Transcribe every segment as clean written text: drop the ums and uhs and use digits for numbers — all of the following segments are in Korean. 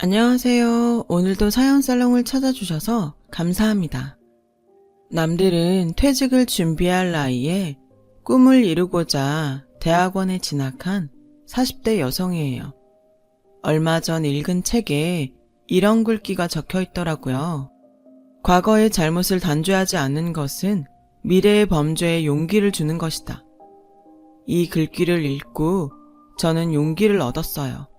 안녕하세요. 오늘도 사연살롱을 찾아주셔서 감사합니다. 남들은 퇴직을 준비할 나이에 꿈을 이루고자 대학원에 진학한 40대 여성이에요. 얼마 전 읽은 책에 이런 글귀가 적혀 있더라고요. 과거의 잘못을 단죄하지 않는 것은 미래의 범죄에 용기를 주는 것이다. 이 글귀를 읽고 저는 용기를 얻었어요.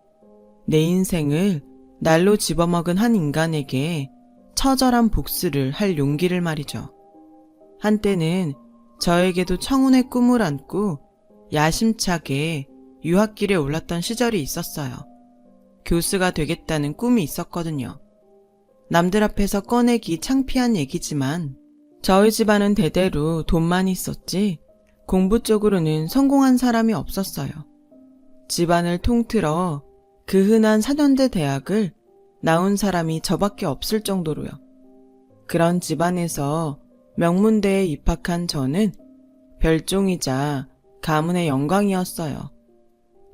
내 인생을 날로 집어먹은 한 인간에게 처절한 복수를 할 용기를 말이죠. 한때는 저에게도 청운의 꿈을 안고 야심차게 유학길에 올랐던 시절이 있었어요. 교수가 되겠다는 꿈이 있었거든요. 남들 앞에서 꺼내기 창피한 얘기지만 저희 집안은 대대로 돈만 있었지 공부 쪽으로는 성공한 사람이 없었어요. 집안을 통틀어 그 흔한 4년대 대학을 나온 사람이 저밖에 없을 정도로요. 그런 집안에서 명문대에 입학한 저는 별종이자 가문의 영광이었어요.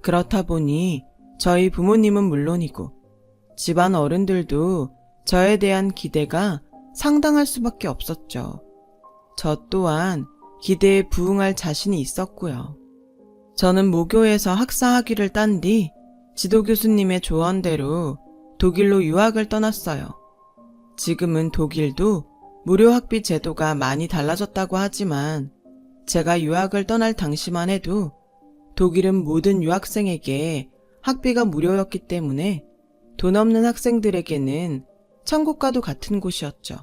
그렇다 보니 저희 부모님은 물론이고 집안 어른들도 저에 대한 기대가 상당할 수밖에 없었죠. 저 또한 기대에 부응할 자신이 있었고요. 저는 모교에서 학사 학위를 딴 뒤 지도교수님의 조언대로 독일로 유학을 떠났어요. 지금은 독일도 무료 학비 제도가 많이 달라졌다고 하지만 제가 유학을 떠날 당시만 해도 독일은 모든 유학생에게 학비가 무료였기 때문에 돈 없는 학생들에게는 천국과도 같은 곳이었죠.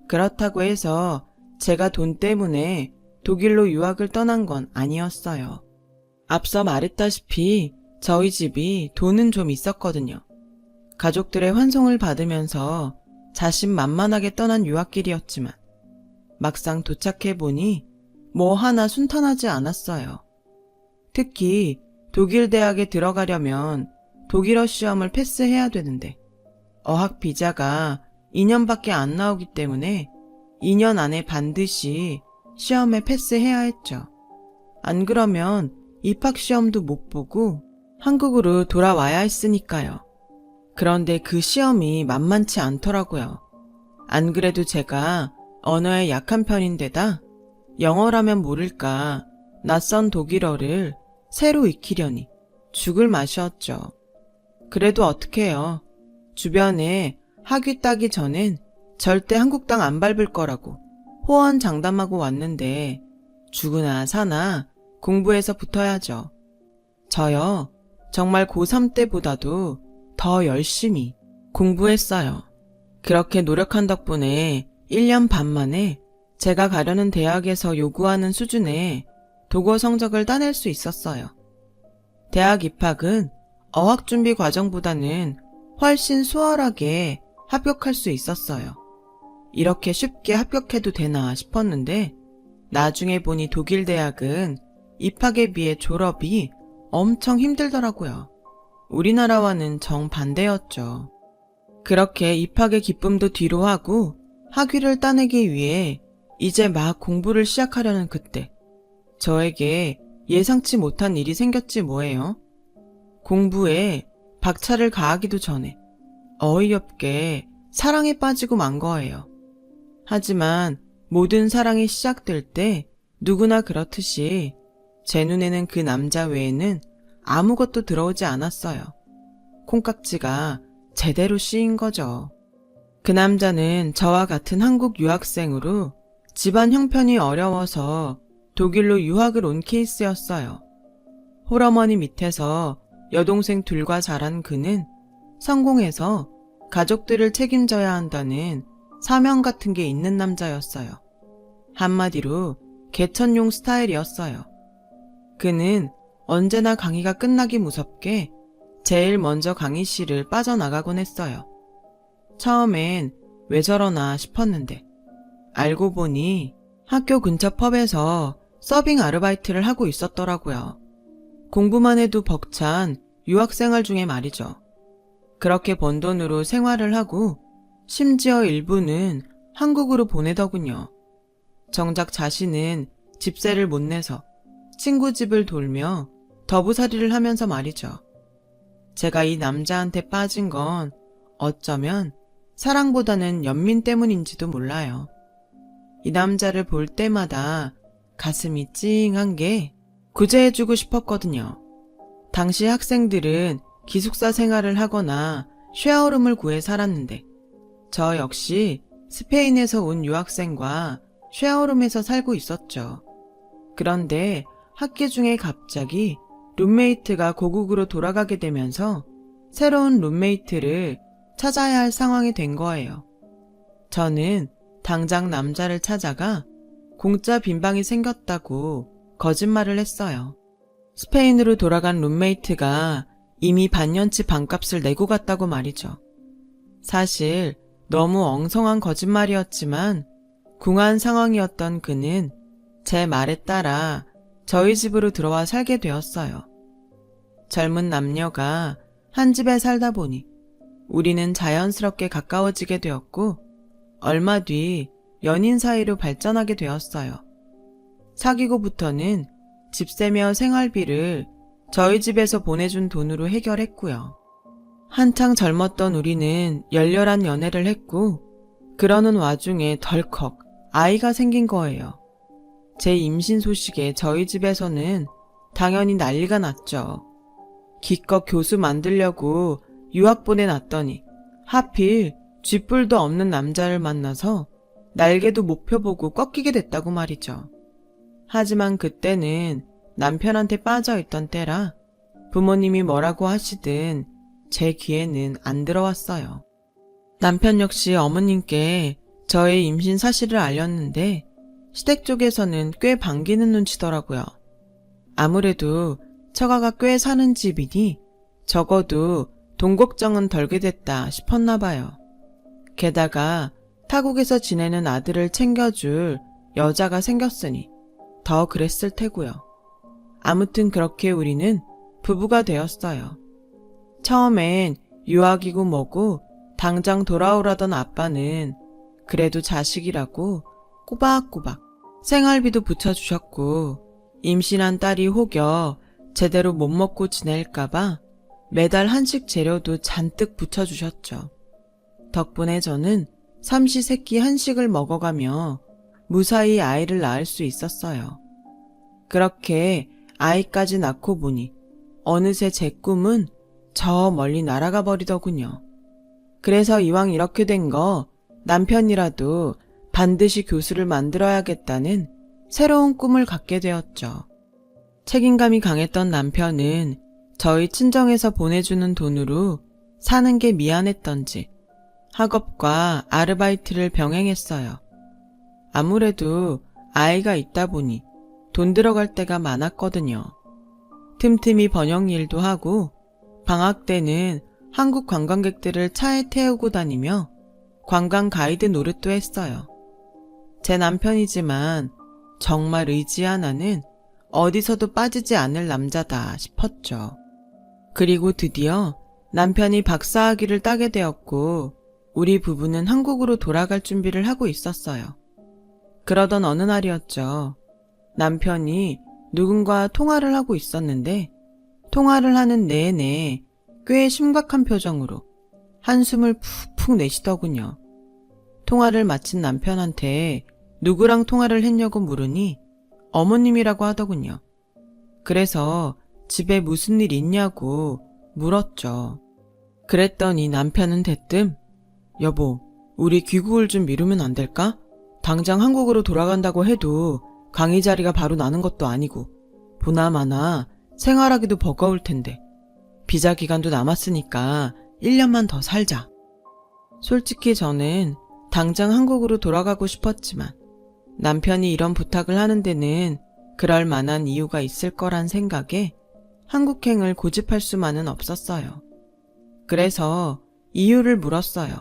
그렇다고 해서 제가 돈 때문에 독일로 유학을 떠난 건 아니었어요. 앞서 말했다시피 저희 집이 돈은 좀 있었거든요. 가족들의 환송을 받으면서 자신만만하게 떠난 유학길이었지만 막상 도착해보니 뭐 하나 순탄하지 않았어요. 특히 독일 대학에 들어가려면 독일어 시험을 패스해야 되는데 어학 비자가 2년밖에 안 나오기 때문에 2년 안에 반드시 시험에 패스해야 했죠. 안 그러면 입학시험도 못 보고 한국으로 돌아와야 했으니까요. 그런데 그 시험이 만만치 않더라고요. 안 그래도 제가 언어에 약한 편인데다 영어라면 모를까 낯선 독일어를 새로 익히려니 죽을 맛이었죠. 그래도 어떡해요. 주변에 학위 따기 전엔 절대 한국 땅 안 밟을 거라고 호언장담하고 왔는데 죽으나 사나 공부해서 붙어야죠. 저요, 정말 고3 때보다도 더 열심히 공부했어요. 그렇게 노력한 덕분에 1년 반 만에 제가 가려는 대학에서 요구하는 수준의 독어 성적을 따낼 수 있었어요. 대학 입학은 어학준비 과정보다는 훨씬 수월하게 합격할 수 있었어요. 이렇게 쉽게 합격해도 되나 싶었는데 나중에 보니 독일 대학은 입학에 비해 졸업이 엄청 힘들더라고요. 우리나라와는 정반대였죠. 그렇게 입학의 기쁨도 뒤로 하고 학위를 따내기 위해 이제 막 공부를 시작하려는 그때 저에게 예상치 못한 일이 생겼지 뭐예요. 공부에 박차를 가하기도 전에 어이없게 사랑에 빠지고 만 거예요. 하지만 모든 사랑이 시작될 때 누구나 그렇듯이 제 눈에는 그 남자 외에는 아무것도 들어오지 않았어요. 콩깍지가 제대로 씌인 거죠. 그 남자는 저와 같은 한국 유학생으로 집안 형편이 어려워서 독일로 유학을 온 케이스였어요. 홀어머니 밑에서 여동생 둘과 자란 그는 성공해서 가족들을 책임져야 한다는 사명 같은 게 있는 남자였어요. 한마디로 개천용 스타일이었어요. 그는 언제나 강의가 끝나기 무섭게 제일 먼저 강의실을 빠져나가곤 했어요. 처음엔 왜 저러나 싶었는데 알고 보니 학교 근처 펍에서 서빙 아르바이트를 하고 있었더라고요. 공부만 해도 벅찬 유학생활 중에 말이죠. 그렇게 번 돈으로 생활을 하고 심지어 일부는 한국으로 보내더군요. 정작 자신은 집세를 못 내서 친구 집을 돌며 더부살이를 하면서 말이죠. 제가 이 남자한테 빠진 건 어쩌면 사랑보다는 연민 때문인지도 몰라요. 이 남자를 볼 때마다 가슴이 찡한 게 구제해주고 싶었거든요. 당시 학생들은 기숙사 생활을 하거나 쉐어룸을 구해 살았는데 저 역시 스페인에서 온 유학생과 쉐어룸에서 살고 있었죠. 그런데 학기 중에 갑자기 룸메이트가 고국으로 돌아가게 되면서 새로운 룸메이트를 찾아야 할 상황이 된 거예요. 저는 당장 남자를 찾아가 공짜 빈방이 생겼다고 거짓말을 했어요. 스페인으로 돌아간 룸메이트가 이미 반년치 반값을 내고 갔다고 말이죠. 사실 너무 엉성한 거짓말이었지만 궁한 상황이었던 그는 제 말에 따라 저희 집으로 들어와 살게 되었어요. 젊은 남녀가 한 집에 살다 보니 우리는 자연스럽게 가까워지게 되었고 얼마 뒤 연인 사이로 발전하게 되었어요. 사귀고부터는 집세며 생활비를 저희 집에서 보내준 돈으로 해결했고요. 한창 젊었던 우리는 열렬한 연애를 했고 그러는 와중에 덜컥 아이가 생긴 거예요. 제 임신 소식에 저희 집에서는 당연히 난리가 났죠. 기껏 교수 만들려고 유학 보내놨더니 하필 쥐뿔도 없는 남자를 만나서 날개도 못 펴보고 꺾이게 됐다고 말이죠. 하지만 그때는 남편한테 빠져있던 때라 부모님이 뭐라고 하시든 제 귀에는 안 들어왔어요. 남편 역시 어머님께 저의 임신 사실을 알렸는데 시댁 쪽에서는 꽤 반기는 눈치더라고요. 아무래도 처가가 꽤 사는 집이니 적어도 돈 걱정은 덜게 됐다 싶었나 봐요. 게다가 타국에서 지내는 아들을 챙겨줄 여자가 생겼으니 더 그랬을 테고요. 아무튼 그렇게 우리는 부부가 되었어요. 처음엔 유학이고 뭐고 당장 돌아오라던 아빠는 그래도 자식이라고 꼬박꼬박 생활비도 붙여주셨고 임신한 딸이 혹여 제대로 못 먹고 지낼까봐 매달 한식 재료도 잔뜩 붙여주셨죠. 덕분에 저는 삼시세끼 한식을 먹어가며 무사히 아이를 낳을 수 있었어요. 그렇게 아이까지 낳고 보니 어느새 제 꿈은 저 멀리 날아가 버리더군요. 그래서 이왕 이렇게 된 거 남편이라도 반드시 교수를 만들어야겠다는 새로운 꿈을 갖게 되었죠. 책임감이 강했던 남편은 저희 친정에서 보내주는 돈으로 사는 게 미안했던지 학업과 아르바이트를 병행했어요. 아무래도 아이가 있다 보니 돈 들어갈 때가 많았거든요. 틈틈이 번역 일도 하고 방학 때는 한국 관광객들을 차에 태우고 다니며 관광 가이드 노릇도 했어요. 제 남편이지만 정말 의지 하나는 어디서도 빠지지 않을 남자다 싶었죠. 그리고 드디어 남편이 박사학위를 따게 되었고 우리 부부는 한국으로 돌아갈 준비를 하고 있었어요. 그러던 어느 날이었죠. 남편이 누군가 통화를 하고 있었는데 통화를 하는 내내 꽤 심각한 표정으로 한숨을 푹푹 내쉬더군요. 통화를 마친 남편한테 누구랑 통화를 했냐고 물으니 어머님이라고 하더군요. 그래서 집에 무슨 일 있냐고 물었죠. 그랬더니 남편은 대뜸 여보, 우리 귀국을 좀 미루면 안 될까? 당장 한국으로 돌아간다고 해도 강의 자리가 바로 나는 것도 아니고 보나마나 생활하기도 버거울 텐데 비자 기간도 남았으니까 1년만 더 살자. 솔직히 저는 당장 한국으로 돌아가고 싶었지만 남편이 이런 부탁을 하는 데는 그럴 만한 이유가 있을 거란 생각에 한국행을 고집할 수만은 없었어요. 그래서 이유를 물었어요.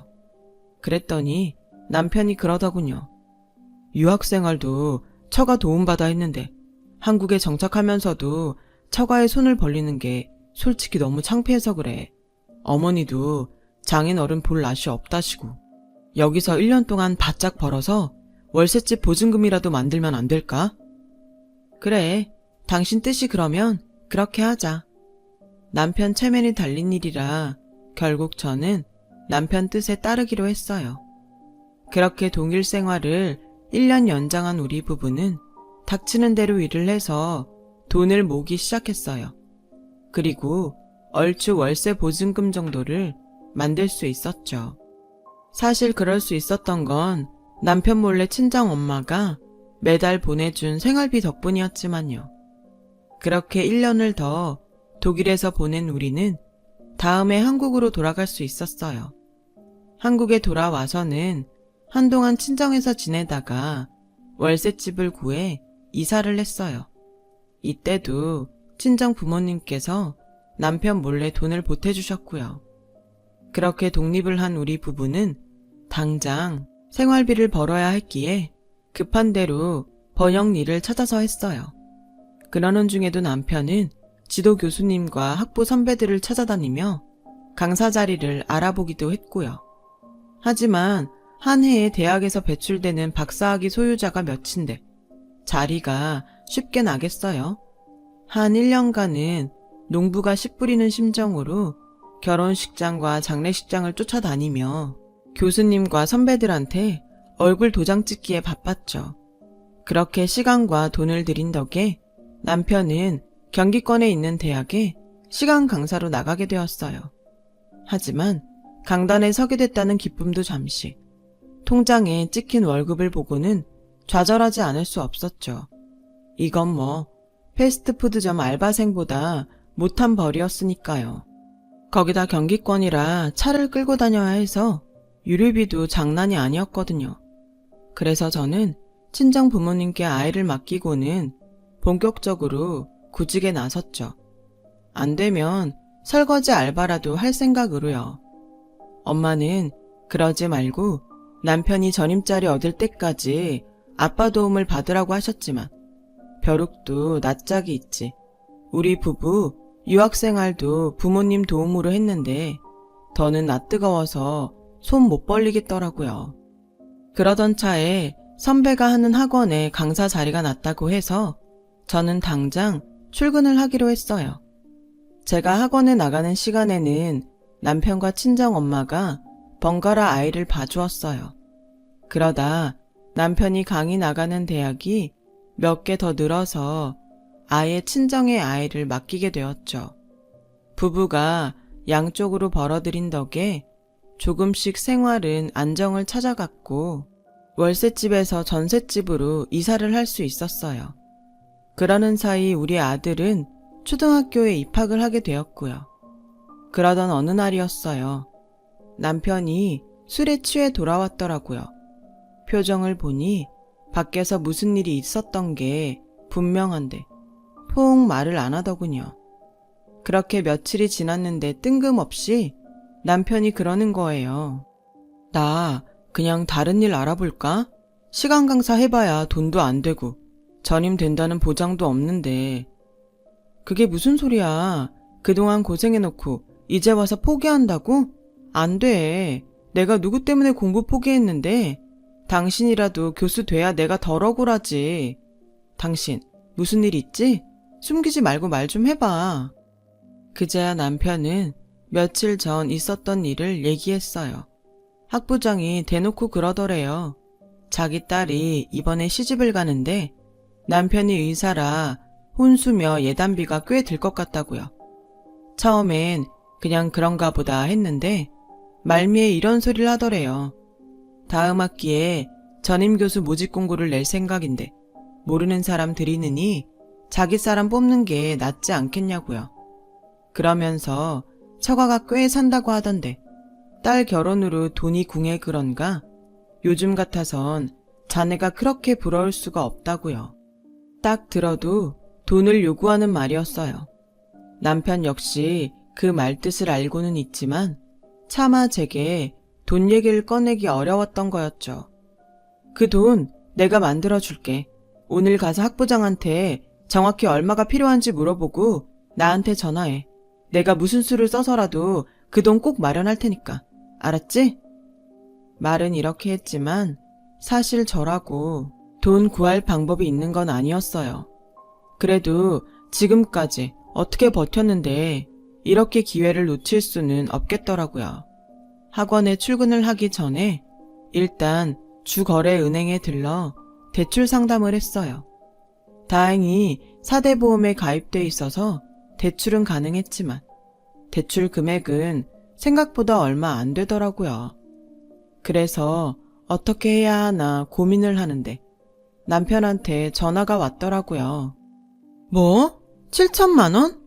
그랬더니 남편이 그러더군요. 유학생활도 처가 도움받아 했는데 한국에 정착하면서도 처가에 손을 벌리는 게 솔직히 너무 창피해서 그래. 어머니도 장인어른 볼 낯이 없다시고 여기서 1년 동안 바짝 벌어서 월세집 보증금이라도 만들면 안 될까? 그래, 당신 뜻이 그러면 그렇게 하자. 남편 체면이 달린 일이라 결국 저는 남편 뜻에 따르기로 했어요. 그렇게 동일 생활을 1년 연장한 우리 부부는 닥치는 대로 일을 해서 돈을 모으기 시작했어요. 그리고 얼추 월세 보증금 정도를 만들 수 있었죠. 사실 그럴 수 있었던 건 남편 몰래 친정 엄마가 매달 보내준 생활비 덕분이었지만요. 그렇게 1년을 더 독일에서 보낸 우리는 다음에 한국으로 돌아갈 수 있었어요. 한국에 돌아와서는 한동안 친정에서 지내다가 월세집을 구해 이사를 했어요. 이때도 친정 부모님께서 남편 몰래 돈을 보태주셨고요. 그렇게 독립을 한 우리 부부는 당장 생활비를 벌어야 했기에 급한 대로 번역 일을 찾아서 했어요. 그러는 중에도 남편은 지도 교수님과 학부 선배들을 찾아다니며 강사 자리를 알아보기도 했고요. 하지만 한 해에 대학에서 배출되는 박사학위 소유자가 몇인데 자리가 쉽게 나겠어요. 한 1년간은 농부가 씨 뿌리는 심정으로 결혼식장과 장례식장을 쫓아다니며 교수님과 선배들한테 얼굴 도장 찍기에 바빴죠. 그렇게 시간과 돈을 들인 덕에 남편은 경기권에 있는 대학에 시간 강사로 나가게 되었어요. 하지만 강단에 서게 됐다는 기쁨도 잠시, 통장에 찍힌 월급을 보고는 좌절하지 않을 수 없었죠. 이건 뭐 패스트푸드점 알바생보다 못한 벌이었으니까요. 거기다 경기권이라 차를 끌고 다녀야 해서 유류비도 장난이 아니었거든요. 그래서 저는 친정 부모님께 아이를 맡기고는 본격적으로 구직에 나섰죠. 안 되면 설거지 알바라도 할 생각으로요. 엄마는 그러지 말고 남편이 전임자리 얻을 때까지 아빠 도움을 받으라고 하셨지만 벼룩도 낯짝이 있지. 우리 부부 유학생활도 부모님 도움으로 했는데 더는 낯뜨거워서 손 못 벌리겠더라고요. 그러던 차에 선배가 하는 학원에 강사 자리가 났다고 해서 저는 당장 출근을 하기로 했어요. 제가 학원에 나가는 시간에는 남편과 친정엄마가 번갈아 아이를 봐주었어요. 그러다 남편이 강의 나가는 대학이 몇 개 더 늘어서 아예 친정의 아이를 맡기게 되었죠. 부부가 양쪽으로 벌어들인 덕에 조금씩 생활은 안정을 찾아갔고 월세집에서 전셋집으로 이사를 할 수 있었어요. 그러는 사이 우리 아들은 초등학교에 입학을 하게 되었고요. 그러던 어느 날이었어요. 남편이 술에 취해 돌아왔더라고요. 표정을 보니 밖에서 무슨 일이 있었던 게 분명한데 통 말을 안 하더군요. 그렇게 며칠이 지났는데 뜬금없이 남편이 그러는 거예요. 나 그냥 다른 일 알아볼까? 시간 강사 해봐야 돈도 안 되고 전임 된다는 보장도 없는데. 그게 무슨 소리야. 그동안 고생해놓고 이제 와서 포기한다고? 안 돼. 내가 누구 때문에 공부 포기했는데 당신이라도 교수 돼야 내가 덜 억울하지. 당신 무슨 일 있지? 숨기지 말고 말 좀 해봐. 그제야 남편은 며칠 전 있었던 일을 얘기했어요. 학부장이 대놓고 그러더래요. 자기 딸이 이번에 시집을 가는데 남편이 의사라 혼수며 예단비가 꽤 들 것 같다고요. 처음엔 그냥 그런가 보다 했는데 말미에 이런 소리를 하더래요. 다음 학기에 전임 교수 모집 공고를 낼 생각인데 모르는 사람 들이느니 자기 사람 뽑는 게 낫지 않겠냐고요. 그러면서 처가가 꽤 산다고 하던데 딸 결혼으로 돈이 궁해 그런가? 요즘 같아선 자네가 그렇게 부러울 수가 없다고요. 딱 들어도 돈을 요구하는 말이었어요. 남편 역시 그 말뜻을 알고는 있지만 차마 제게 돈 얘기를 꺼내기 어려웠던 거였죠. 그 돈 내가 만들어줄게. 오늘 가서 학부장한테 정확히 얼마가 필요한지 물어보고 나한테 전화해. 내가 무슨 수를 써서라도 그 돈 꼭 마련할 테니까. 알았지? 말은 이렇게 했지만 사실 저라고 돈 구할 방법이 있는 건 아니었어요. 그래도 지금까지 어떻게 버텼는데 이렇게 기회를 놓칠 수는 없겠더라고요. 학원에 출근을 하기 전에 일단 주거래은행에 들러 대출 상담을 했어요. 다행히 4대 보험에 가입돼 있어서 대출은 가능했지만 대출 금액은 생각보다 얼마 안 되더라고요. 그래서 어떻게 해야 하나 고민을 하는데 남편한테 전화가 왔더라고요. 뭐? 7천만 원?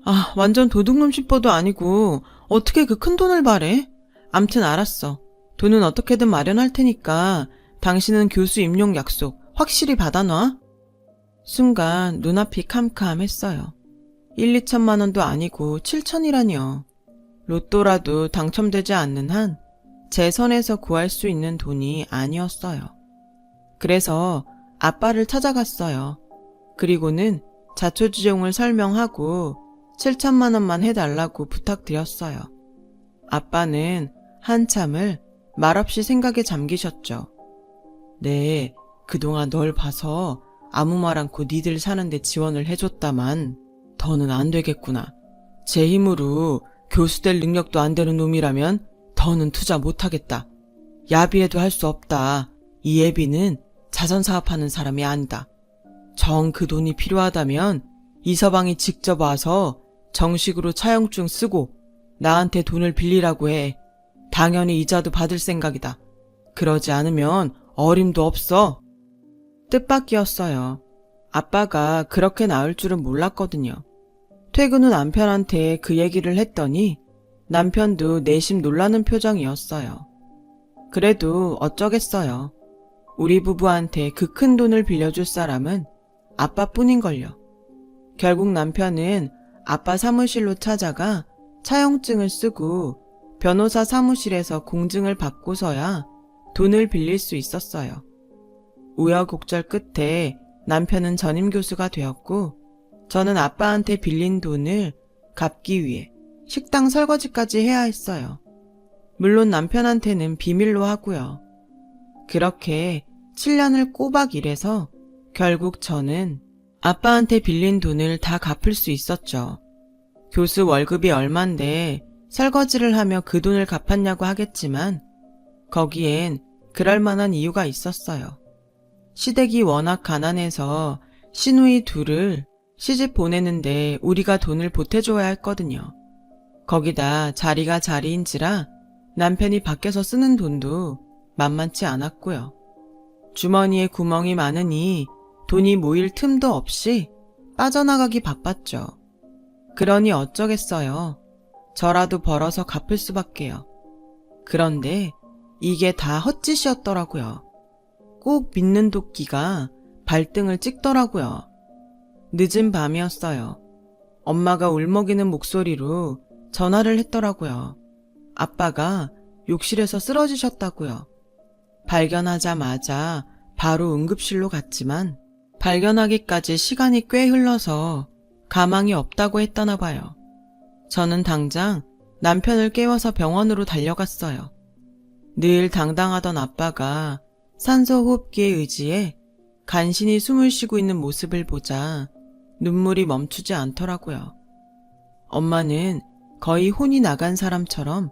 아, 완전 도둑놈 씹보도 아니고 어떻게 그 큰 돈을 바래? 암튼 알았어. 돈은 어떻게든 마련할 테니까 당신은 교수 임용 약속 확실히 받아놔. 순간 눈앞이 캄캄했어요. 1, 2천만 원도 아니고 7천이라니요. 로또라도 당첨되지 않는 한 제 선에서 구할 수 있는 돈이 아니었어요. 그래서 아빠를 찾아갔어요. 그리고는 자초지종을 설명하고 7천만 원만 해달라고 부탁드렸어요. 아빠는 한참을 말없이 생각에 잠기셨죠. 네, 그동안 널 봐서 아무 말 않고 니들 사는데 지원을 해줬다만 더는 안 되겠구나. 제 힘으로 교수 될 능력도 안 되는 놈이라면 더는 투자 못하겠다. 야비해도 할 수 없다. 이 애비는 자선사업하는 사람이 아니다. 정 그 돈이 필요하다면 이서방이 직접 와서 정식으로 차용증 쓰고 나한테 돈을 빌리라고 해. 당연히 이자도 받을 생각이다. 그러지 않으면 어림도 없어. 뜻밖이었어요. 아빠가 그렇게 나을 줄은 몰랐거든요. 퇴근 후 남편한테 그 얘기를 했더니 남편도 내심 놀라는 표정이었어요. 그래도 어쩌겠어요. 우리 부부한테 그 큰 돈을 빌려줄 사람은 아빠뿐인걸요. 결국 남편은 아빠 사무실로 찾아가 차용증을 쓰고 변호사 사무실에서 공증을 받고서야 돈을 빌릴 수 있었어요. 우여곡절 끝에 남편은 전임 교수가 되었고 저는 아빠한테 빌린 돈을 갚기 위해 식당 설거지까지 해야 했어요. 물론 남편한테는 비밀로 하고요. 그렇게 7년을 꼬박 일해서 결국 저는 아빠한테 빌린 돈을 다 갚을 수 있었죠. 교수 월급이 얼만데 설거지를 하며 그 돈을 갚았냐고 하겠지만 거기엔 그럴 만한 이유가 있었어요. 시댁이 워낙 가난해서 시누이 둘을 시집 보내는데 우리가 돈을 보태줘야 했거든요. 거기다 자리가 자리인지라 남편이 밖에서 쓰는 돈도 만만치 않았고요. 주머니에 구멍이 많으니 돈이 모일 틈도 없이 빠져나가기 바빴죠. 그러니 어쩌겠어요. 저라도 벌어서 갚을 수밖에요. 그런데 이게 다 헛짓이었더라고요. 꼭 믿는 도끼가 발등을 찍더라고요. 늦은 밤이었어요. 엄마가 울먹이는 목소리로 전화를 했더라고요. 아빠가 욕실에서 쓰러지셨다고요. 발견하자마자 바로 응급실로 갔지만 발견하기까지 시간이 꽤 흘러서 가망이 없다고 했다나 봐요. 저는 당장 남편을 깨워서 병원으로 달려갔어요. 늘 당당하던 아빠가 산소호흡기에 의지해 간신히 숨을 쉬고 있는 모습을 보자 눈물이 멈추지 않더라고요. 엄마는 거의 혼이 나간 사람처럼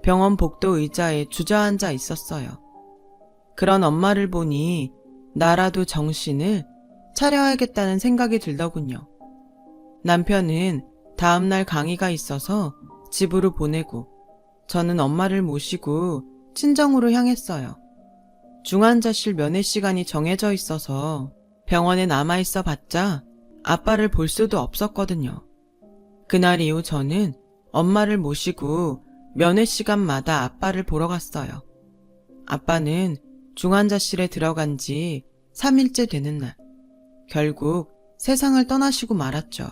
병원 복도 의자에 주저앉아 있었어요. 그런 엄마를 보니 나라도 정신을 차려야겠다는 생각이 들더군요. 남편은 다음날 강의가 있어서 집으로 보내고 저는 엄마를 모시고 친정으로 향했어요. 중환자실 면회 시간이 정해져 있어서 병원에 남아있어 봤자 아빠를 볼 수도 없었거든요. 그날 이후 저는 엄마를 모시고 면회 시간마다 아빠를 보러 갔어요. 아빠는 중환자실에 들어간 지 3일째 되는 날, 결국 세상을 떠나시고 말았죠.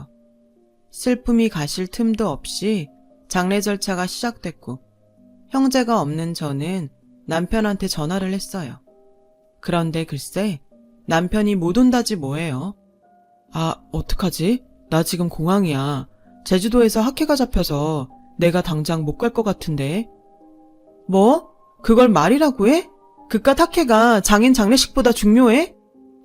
슬픔이 가실 틈도 없이 장례 절차가 시작됐고 형제가 없는 저는 남편한테 전화를 했어요. 그런데 글쎄 남편이 못 온다지 뭐예요. 아, 어떡하지? 나 지금 공항이야. 제주도에서 학회가 잡혀서 내가 당장 못 갈 것 같은데. 뭐? 그걸 말이라고 해? 그깟 학회가 장인 장례식보다 중요해?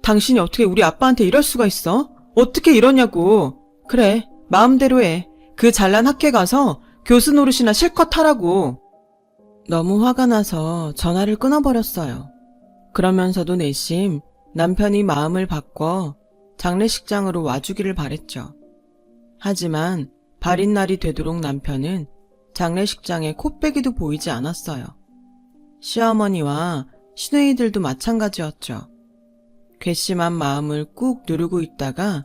당신이 어떻게 우리 아빠한테 이럴 수가 있어? 어떻게 이러냐고. 그래, 마음대로 해. 그 잘난 학회 가서 교수 노릇이나 실컷 하라고. 너무 화가 나서 전화를 끊어버렸어요. 그러면서도 내심 남편이 마음을 바꿔 장례식장으로 와주기를 바랬죠. 하지만 발인 날이 되도록 남편은 장례식장에 코빼기도 보이지 않았어요. 시어머니와 시누이들도 마찬가지였죠. 괘씸한 마음을 꾹 누르고 있다가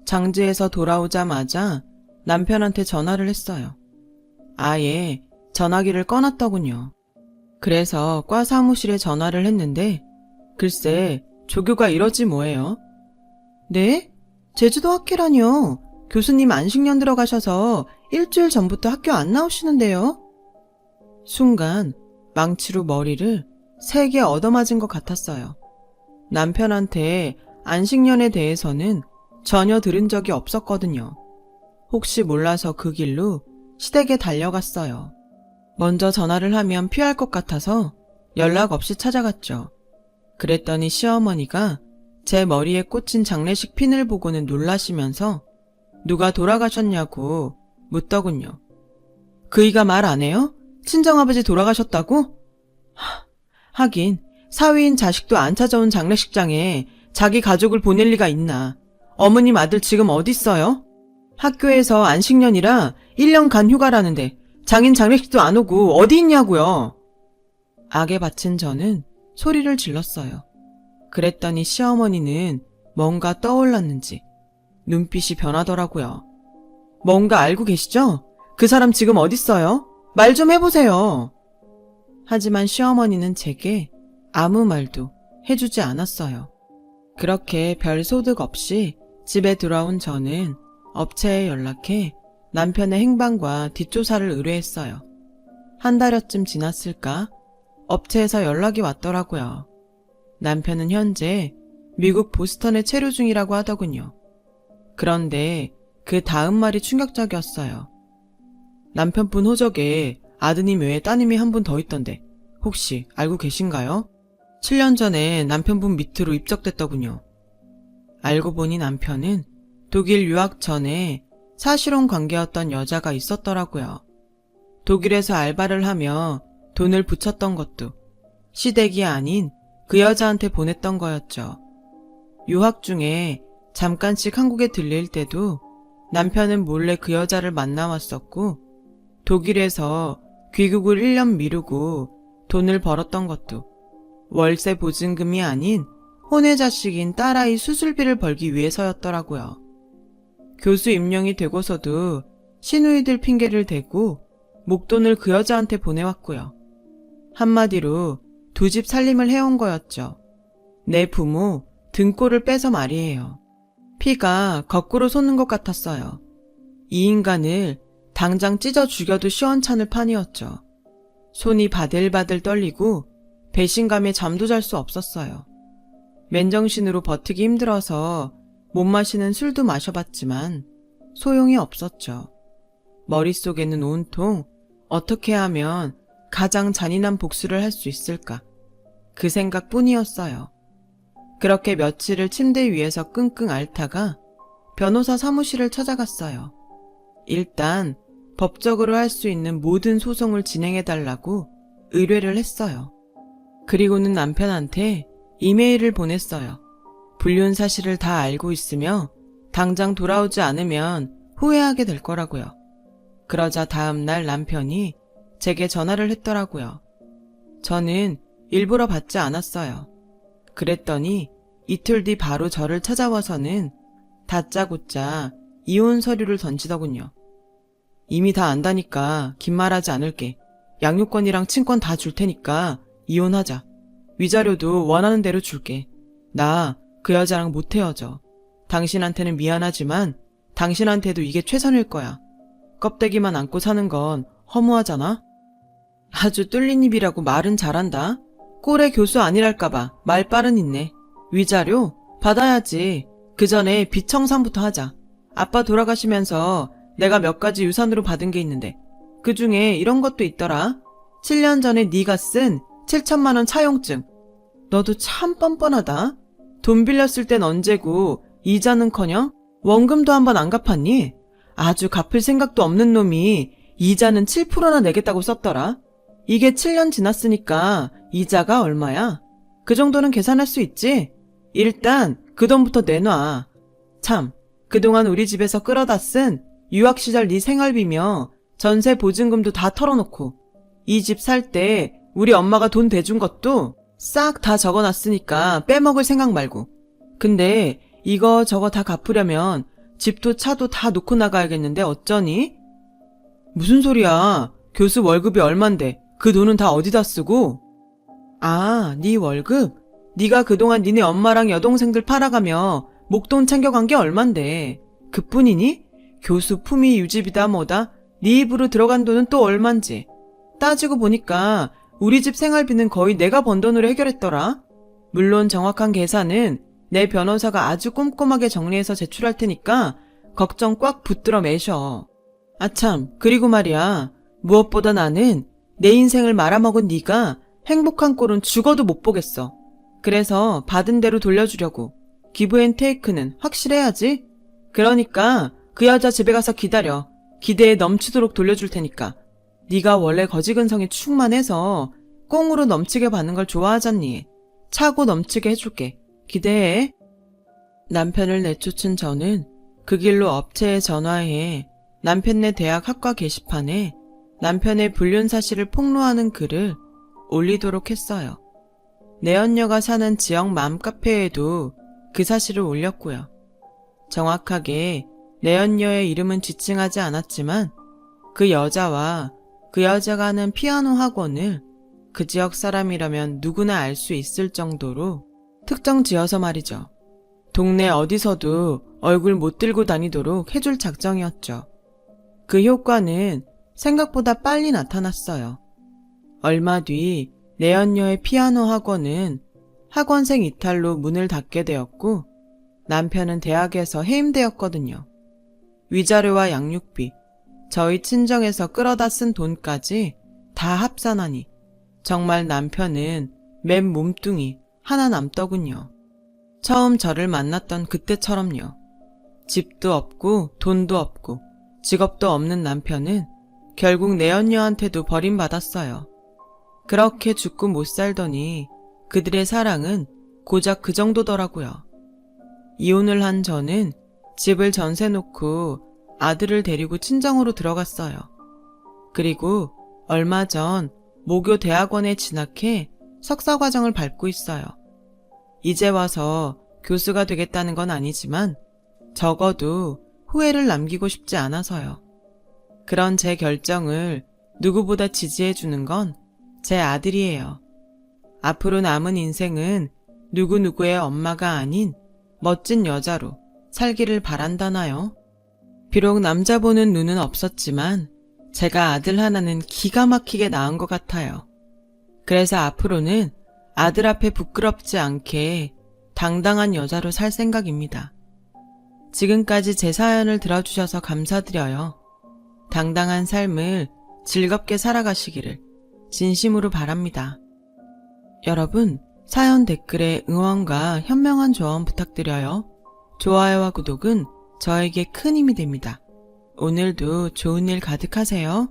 장지에서 돌아오자마자 남편한테 전화를 했어요. 아예 전화기를 꺼놨더군요. 그래서 과 사무실에 전화를 했는데 글쎄 조교가 이러지 뭐예요. 네? 제주도 학회라뇨. 교수님 안식년 들어가셔서 일주일 전부터 학교 안 나오시는데요. 순간 망치로 머리를 3개 얻어맞은 것 같았어요. 남편한테 안식년에 대해서는 전혀 들은 적이 없었거든요. 혹시 몰라서 그 길로 시댁에 달려갔어요. 먼저 전화를 하면 피할 것 같아서 연락 없이 찾아갔죠. 그랬더니 시어머니가 제 머리에 꽂힌 장례식 핀을 보고는 놀라시면서 누가 돌아가셨냐고 묻더군요. 그이가 말 안 해요? 친정아버지 돌아가셨다고? 하긴 사위인 자식도 안 찾아온 장례식장에 자기 가족을 보낼 리가 있나. 어머님 아들 지금 어딨어요? 학교에서 안식년이라 1년간 휴가라는데 장인 장례식도 안 오고 어디 있냐고요. 악에 바친 저는 소리를 질렀어요. 그랬더니 시어머니는 뭔가 떠올랐는지 눈빛이 변하더라고요. 뭔가 알고 계시죠? 그 사람 지금 어딨어요? 말 좀 해보세요. 하지만 시어머니는 제게 아무 말도 해주지 않았어요. 그렇게 별 소득 없이 집에 들어온 저는 업체에 연락해 남편의 행방과 뒷조사를 의뢰했어요. 한 달여쯤 지났을까? 업체에서 연락이 왔더라고요. 남편은 현재 미국 보스턴에 체류 중이라고 하더군요. 그런데 그 다음 말이 충격적이었어요. 남편분 호적에 아드님 외에 따님이 한 분 더 있던데 혹시 알고 계신가요? 7년 전에 남편분 밑으로 입적됐더군요. 알고 보니 남편은 독일 유학 전에 사실혼 관계였던 여자가 있었더라고요. 독일에서 알바를 하며 돈을 붙였던 것도 시댁이 아닌 그 여자한테 보냈던 거였죠. 유학 중에 잠깐씩 한국에 들릴 때도 남편은 몰래 그 여자를 만나왔었고 독일에서 귀국을 1년 미루고 돈을 벌었던 것도 월세 보증금이 아닌 혼외 자식인 딸아이 수술비를 벌기 위해서였더라고요. 교수 임용이 되고서도 시누이들 핑계를 대고 목돈을 그 여자한테 보내왔고요. 한마디로 두 집 살림을 해온 거였죠. 내 부모 등골을 빼서 말이에요. 피가 거꾸로 솟는 것 같았어요. 이 인간을 당장 찢어 죽여도 시원찮을 판이었죠. 손이 바들바들 떨리고 배신감에 잠도 잘 수 없었어요. 맨정신으로 버티기 힘들어서 못 마시는 술도 마셔봤지만 소용이 없었죠. 머릿속에는 온통 어떻게 하면 가장 잔인한 복수를 할 수 있을까? 그 생각뿐이었어요. 그렇게 며칠을 침대 위에서 끙끙 앓다가 변호사 사무실을 찾아갔어요. 일단 법적으로 할 수 있는 모든 소송을 진행해달라고 의뢰를 했어요. 그리고는 남편한테 이메일을 보냈어요. 불륜 사실을 다 알고 있으며 당장 돌아오지 않으면 후회하게 될 거라고요. 그러자 다음 날 남편이 제게 전화를 했더라고요. 저는 일부러 받지 않았어요. 그랬더니 이틀 뒤 바로 저를 찾아와서는 다짜고짜 이혼 서류를 던지더군요. 이미 다 안다니까 긴 말하지 않을게. 양육권이랑 친권 다 줄 테니까 이혼하자. 위자료도 원하는 대로 줄게. 나 그 여자랑 못 헤어져. 당신한테는 미안하지만 당신한테도 이게 최선일 거야. 껍데기만 안고 사는 건 허무하잖아? 아주 뚫린 입이라고 말은 잘한다. 꼴의 교수 아니랄까봐 말빨은 있네. 위자료? 받아야지. 그 전에 빚 청산부터 하자. 아빠 돌아가시면서 내가 몇 가지 유산으로 받은 게 있는데 그 중에 이런 것도 있더라. 7년 전에 네가 쓴 7천만 원 차용증. 너도 참 뻔뻔하다. 돈 빌렸을 땐 언제고 이자는커녕 원금도 한번 안 갚았니? 아주 갚을 생각도 없는 놈이 이자는 7%나 내겠다고 썼더라. 이게 7년 지났으니까 이자가 얼마야? 그 정도는 계산할 수 있지? 일단 그 돈부터 내놔. 참, 그동안 우리 집에서 끌어다 쓴 유학시절 네 생활비며 전세 보증금도 다 털어놓고 이 집 살 때 우리 엄마가 돈 대준 것도 싹 다 적어놨으니까 빼먹을 생각 말고. 근데 이거 저거 다 갚으려면 집도 차도 다 놓고 나가야겠는데 어쩌니? 무슨 소리야. 교수 월급이 얼만데 그 돈은 다 어디다 쓰고? 아, 네 월급? 네가 그동안 니네 엄마랑 여동생들 팔아가며 목돈 챙겨간 게 얼만데 그뿐이니? 교수 품위 유지비다 뭐다? 네 입으로 들어간 돈은 또 얼만지. 따지고 보니까 우리 집 생활비는 거의 내가 번 돈으로 해결했더라. 물론 정확한 계산은 내 변호사가 아주 꼼꼼하게 정리해서 제출할 테니까 걱정 꽉 붙들어 매셔. 아참, 그리고 말이야. 무엇보다 나는 내 인생을 말아먹은 네가 행복한 꼴은 죽어도 못 보겠어. 그래서 받은 대로 돌려주려고. 기브앤테이크는 확실해야지. 그러니까 그 여자 집에 가서 기다려. 기대에 넘치도록 돌려줄 테니까. 네가 원래 거지근성이 충만해서 꽁으로 넘치게 받는 걸 좋아하잖니. 차고 넘치게 해줄게. 기대해. 남편을 내쫓은 저는 그 길로 업체에 전화해 남편네 대학 학과 게시판에 남편의 불륜 사실을 폭로하는 글을 올리도록 했어요. 내연녀가 사는 지역 맘카페에도 그 사실을 올렸고요. 정확하게 내연녀의 이름은 지칭하지 않았지만 그 여자와 그 여자가 하는 피아노 학원을 그 지역 사람이라면 누구나 알 수 있을 정도로 특정 지어서 말이죠. 동네 어디서도 얼굴 못 들고 다니도록 해줄 작정이었죠. 그 효과는 생각보다 빨리 나타났어요. 얼마 뒤 내연녀의 피아노 학원은 학원생 이탈로 문을 닫게 되었고 남편은 대학에서 해임되었거든요. 위자료와 양육비, 저희 친정에서 끌어다 쓴 돈까지 다 합산하니 정말 남편은 맨 몸뚱이 하나 남더군요. 처음 저를 만났던 그때처럼요. 집도 없고 돈도 없고 직업도 없는 남편은 결국 내연녀한테도 버림받았어요. 그렇게 죽고 못 살더니 그들의 사랑은 고작 그 정도더라고요. 이혼을 한 저는 집을 전세 놓고 아들을 데리고 친정으로 들어갔어요. 그리고 얼마 전 모교 대학원에 진학해 석사과정을 밟고 있어요. 이제 와서 교수가 되겠다는 건 아니지만 적어도 후회를 남기고 싶지 않아서요. 그런 제 결정을 누구보다 지지해주는 건 제 아들이에요. 앞으로 남은 인생은 누구누구의 엄마가 아닌 멋진 여자로 살기를 바란다나요? 비록 남자 보는 눈은 없었지만 제가 아들 하나는 기가 막히게 낳은 것 같아요. 그래서 앞으로는 아들 앞에 부끄럽지 않게 당당한 여자로 살 생각입니다. 지금까지 제 사연을 들어주셔서 감사드려요. 당당한 삶을 즐겁게 살아가시기를 진심으로 바랍니다. 여러분, 사연 댓글에 응원과 현명한 조언 부탁드려요. 좋아요와 구독은 저에게 큰 힘이 됩니다. 오늘도 좋은 일 가득하세요.